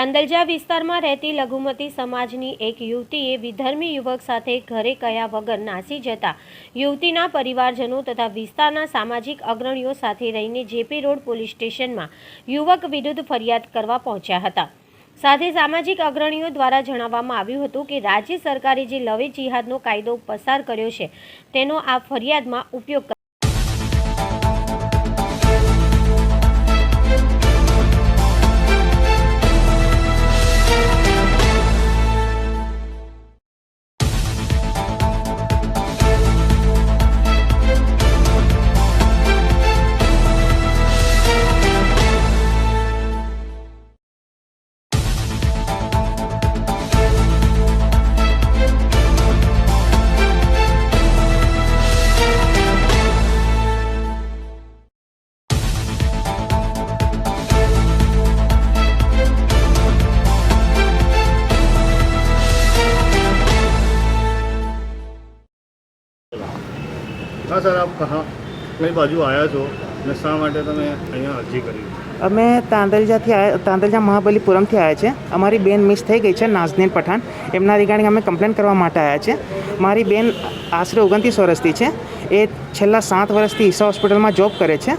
તાંદલજા વિસ્તારમાં રહેતી લઘુમતી સમાજની એક યુવતીએ વિધર્મી યુવક સાથે ઘરે કયા વગર નાસી જતા યુવતીના પરિવારજનો તથા વિસ્તારના સામાજિક અગ્રણીઓ સાથે રહીને જેપી રોડ પોલીસ સ્ટેશનમાં યુવક વિરુદ્ધ ફરિયાદ કરવા પહોંચ્યા હતા। સાથે સામાજિક અગ્રણીઓ દ્વારા જણાવવામાં આવ્યું હતું કે રાજ્ય સરકારે જે લવે જિહાદનો કાયદો પસાર કર્યો છે તેનો આ ફરિયાદમાં ઉપયોગ हाँ सर, आप कहाँ कई बाजू आया छो ने शा माटे तमे अहींया अरजी करी? અમે તાંદલજા મહાબલીપુરમથી આવ્યા છે। અમારી બેન મિસ થઈ ગઈ છે, નાઝનીન પઠાણ। એમના રિગાર્ડિંગ અમે કમ્પ્લેન કરવા માટે આવ્યા છે। મારી બેન આશરે 29 વર્ષથી છે। એ છેલ્લા 7 વર્ષથી ઈસા હોસ્પિટલમાં જોબ કરે છે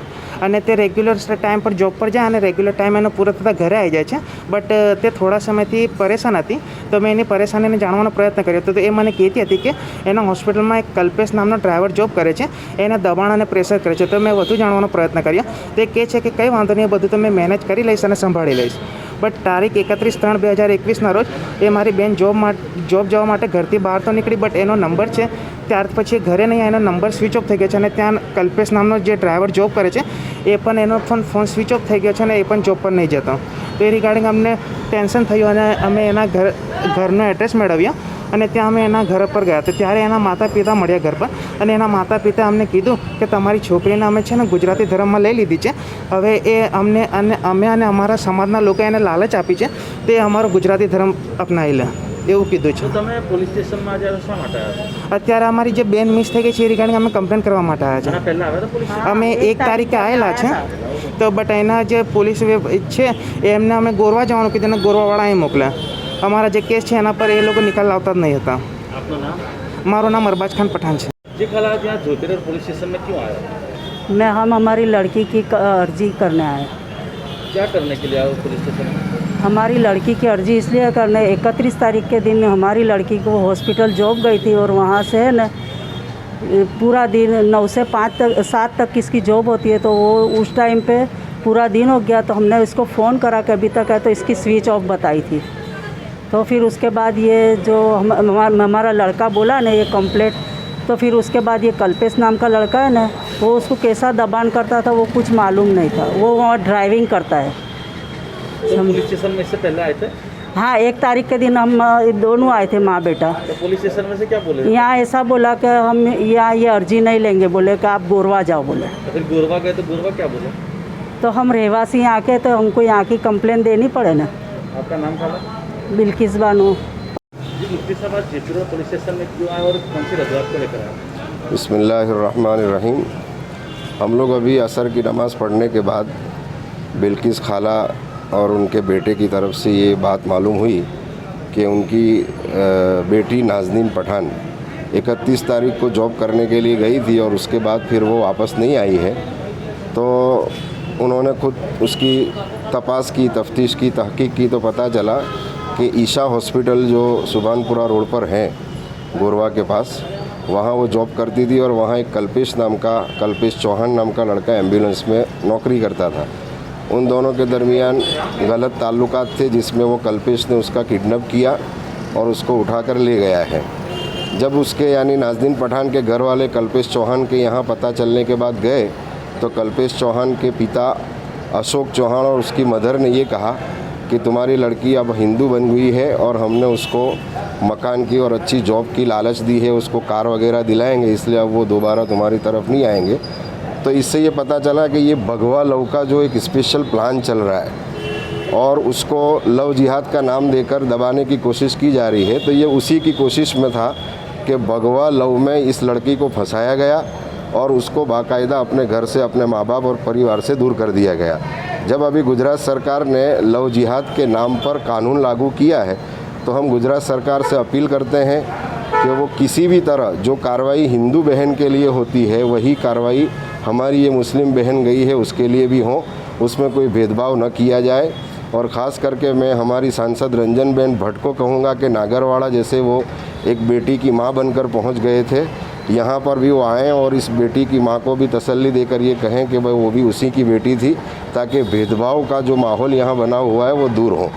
અને તે રેગ્યુલર ટાઈમ પર જોબ પર જાય અને રેગ્યુલર ટાઈમ એનો પૂરો થતાં ઘરે આવી જાય છે। બટ તે થોડા સમયથી પરેશાન હતી, તો મેં એની પરેશાનીને જાણવાનો પ્રયત્ન કર્યો હતો। તો એ મને કહેતી હતી કે એના હોસ્પિટલમાં એક કલ્પેશ નામનો ડ્રાઈવર જોબ કરે છે, એને દબાણ અને પ્રેશર કરે છે। તો મેં વધુ જાણવાનો પ્રયત્ન કર્યો। તો એ કહે છે કે કંઈ વાંધો નહીં, બધું તો મેં મેનેજ કરી લઈશ અને સંભાળી લઈશ। બટ તારીખ 31/3/2021ના રોજ એ મારી બેન જોબ જવા માટે ઘરથી બહાર તો નીકળી, બટ એનો નંબર છે ત્યાર પછી ઘરે નહીં, એનો નંબર સ્વિચ ઓફ થઈ ગયો છે અને ત્યાં કલ્પેશ નામનો જે ડ્રાઈવર જોબ કરે છે એ પણ એનો ફોન સ્વિચ ઓફ થઈ ગયો છે અને એ પણ જોબ પર નહીં જતો। તો એ રિગાર્ડિંગ અમને ટેન્શન થયું અને અમે એના ઘરનો એડ્રેસ મેળવ્યો અને ત્યાં અમે એના ઘર પર ગયા। તો ત્યારે એના માતા પિતા મળ્યા ઘર પર અને એના માતા પિતા અમને કીધું કે તમારી છોકરીને અમે છે ને ગુજરાતી ધર્મમાં લઈ લીધી છે। હવે એ અમે અને અમારા સમાજના લોકો એને લાલચ આપી છે તે અમારો ગુજરાતી ધર્મ અપનાવી લે એવું કીધું છે। તમે પોલીસ સ્ટેશનમાં આજે શા માટે આવ્યા? અત્યારે અમારી જે બેન મિસ થઈ ગઈ છે એ રિગાર્ડિંગ અમે કમ્પ્લેન કરવા માટે આવ્યા છે। પહેલા આવ્યા હતા પોલીસ? અમે 1 તારીખે આવેલા છે, તો બટ એના જે પોલીસ છે એમને અમે ગોરવા જવાનું કીધું અને ગોરવાવાળા અહીં મોકલ્યા। અમારા જે કેસ છે એના પર એ લોકો નિકાલ લાવતા જ નહીં હતા। આપનું નામ? મારું નામ અરબાज खान पठान है। जी, कल आप यहाँ ज्योतिर्नगर पुलिस स्टेशन में क्यों आए? हम हमारी लड़की की अर्जी करने आए। क्या करने के लिए आए पुलिस स्टेशन में? हमारी लड़की की अर्जी इसलिए करने, 31 तारीख के दिन हमारी लड़की को हॉस्पिटल जॉब गई थी और वहाँ से न पूरा दिन 9 से 7 तक इसकी जॉब होती है, तो वो उस टाइम पे पूरा दिन हो गया। तो हमने इसको फ़ोन करा कि अभी तक है, तो इसकी स्विच ऑफ बताई थी। तो फिर उसके बाद ये जो हमारा लड़का बोला ना ये कंप्लेंट, तो फिर उसके बाद ये कल्पेश नाम का लड़का है ना, वो उसको कैसा दबान करता था वो कुछ मालूम नहीं था। वो वहाँ ड्राइविंग करता है। तो पुलिस स्टेशन में इससे पहले आए थे? हाँ, 1 तारीख के दिन हम दोनों आए थे, माँ बेटा। तो पुलिस स्टेशन में से क्या बोले? यहाँ ऐसा बोला कि हम यहाँ ये अर्जी नहीं लेंगे, बोले कि आप गोरवा जाओ बोले। तो फिर गोरवा गए तो गोरवा क्या बोले? तो हम रहवासी यहाँ के, तो हमको यहाँ की कंप्लेन देनी पड़े ना। आपका नाम क्या है? बिल्किस बानो। जी, मुफ्ती साहब आज जेपी रोड पुलिस स्टेशन में क्यों आए और कौन सी रजूआत को लेकर आए? बिस्मिल्लाहिर्रहमानिर्रहीम। हम लोग अभी असर की नमाज़ पढ़ने के बाद बिल्किस खाला और उनके बेटे की तरफ से ये बात मालूम हुई कि उनकी बेटी नाज़नीन पठान 31 तारीख को जॉब करने के लिए गई थी और उसके बाद फिर वो वापस नहीं आई है। तो उन्होंने खुद उसकी तपास की, तफ्तीश की, तहकीक की, तो पता चला कि ईशा हॉस्पिटल जो सुभानपुरा रोड पर है गोरवा के पास, वहाँ वो जॉब करती थी और वहाँ एक कल्पेश चौहान नाम का लड़का एम्बुलेंस में नौकरी करता था। उन दोनों के दरमियान गलत ताल्लुकात थे जिसमें वो कल्पेश ने उसका किडनैप किया और उसको उठाकर ले गया है। जब उसके यानी नाज़नीन पठान के घर वाले कल्पेश चौहान के यहाँ पता चलने के बाद गए तो कल्पेश चौहान के पिता अशोक चौहान और उसकी मदर ने ये कहा कि तुम्हारी लड़की अब हिंदू बन गई है और हमने उसको मकान की और अच्छी जॉब की लालच दी है, उसको कार वगैरह दिलाएंगे, इसलिए अब वो दोबारा तुम्हारी तरफ नहीं आएंगे। तो इससे ये पता चला कि ये भगवा लव का जो एक स्पेशल प्लान चल रहा है और उसको लव जिहाद का नाम देकर दबाने की कोशिश की जा रही है। तो ये उसी की कोशिश में था कि भगवा लव में इस लड़की को फंसाया गया और उसको बाकायदा अपने घर से, अपने माँ बाप और परिवार से दूर कर दिया गया। जब अभी गुजरात सरकार ने लव जिहाद के नाम पर कानून लागू किया है, तो हम गुजरात सरकार से अपील करते हैं कि वो किसी भी तरह जो कार्रवाई हिंदू बहन के लिए होती है वही कार्रवाई हमारी ये मुस्लिम बहन गई है उसके लिए भी हो, उसमें कोई भेदभाव न किया जाए। और ख़ास करके मैं हमारी सांसद रंजन बेन भट्ट को कहूँगा कि नागरवाड़ा जैसे वो एक बेटी की माँ बनकर पहुँच गए थे, यहाँ पर भी वो आएँ और इस बेटी की माँ को भी तसल्ली देकर ये कहें कि भाई वो भी उसी की बेटी थी, ताकि भेदभाव का जो माहौल यहाँ बना हुआ है वो दूर हो।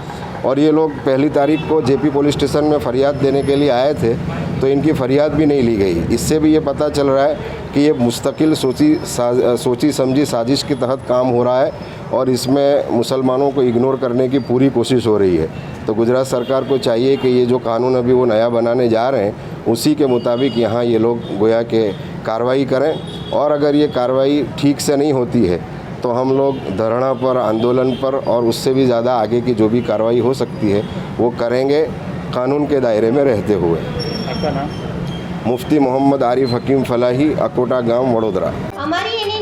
और ये लोग 1 तारीख को जेपी पुलिस स्टेशन में फरियाद देने के लिए आए थे, तो इनकी फरियाद भी नहीं ली गई। इससे भी ये पता चल रहा है कि ये मुस्तकिल सोची समझी साजिश के तहत काम हो रहा है और इसमें मुसलमानों को इग्नोर करने की पूरी कोशिश हो रही है। तो गुजरात सरकार को चाहिए कि ये जो कानून अभी वो नया बनाने जा रहे हैं उसी के मुताबिक यहाँ ये लोग गोया के कार्रवाई करें। और अगर ये कार्रवाई ठीक से नहीं होती है तो हम लोग धरना पर, आंदोलन पर और उससे भी ज़्यादा आगे की जो भी कार्रवाई हो सकती है वो करेंगे, कानून के दायरे में रहते हुए। आपका नाम? मुफ्ती मोहम्मद आरिफ हकीम फलाही, अकोटा गांव, वडोदरा। અમારી એની